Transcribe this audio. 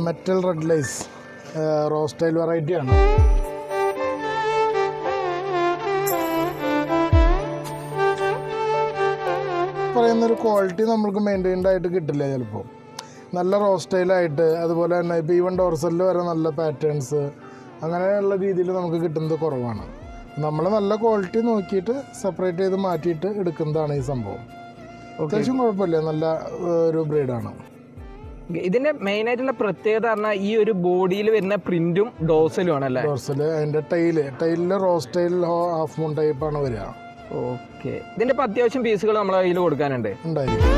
Metal red lies റോസ്റ്റൈൽ വെറൈറ്റിയാണ്. പറയുന്നൊരു quality നമ്മൾക്ക് മെയിൻറ്റൈൻഡ് ആയിട്ട് കിട്ടില്ല ചിലപ്പോൾ. നല്ല റോസ്റ്റൈലായിട്ട്, അതുപോലെ തന്നെ ഇപ്പോൾ ഈവൻ ഡോർസലിൽ വരെ നല്ല പാറ്റേൺസ് അങ്ങനെയുള്ള രീതിയിൽ നമുക്ക് കിട്ടുന്നത് കുറവാണ്. നമ്മൾ നല്ല ക്വാളിറ്റി നോക്കിയിട്ട് സെപ്പറേറ്റ് ചെയ്ത് മാറ്റിയിട്ട് എടുക്കുന്നതാണ് ഈ സംഭവം. അത്യാവശ്യം കുഴപ്പമില്ല, നല്ല ഒരു ബ്രീഡാണ്. ഇതിന്റെ മെയിൻ ആയിട്ടുള്ള പ്രത്യേകത പറഞ്ഞാൽ ഈ ഒരു ബോഡിയിൽ വരുന്ന പ്രിന്റും ഡോർസലും ആണല്ലേ? ഡോർസൽ, അതിൻ്റെ ടൈലിൽ റോസ്റ്റൈൽ ഹാഫ് മൂൺ ടൈപ്പാണ് വരിക. ഓക്കെ. ഇതിന്റെ ഇപ്പം അത്യാവശ്യം പീസുകൾ നമ്മളെ കയ്യിൽ കൊടുക്കാനുണ്ട് ഉണ്ടായിരിക്കും.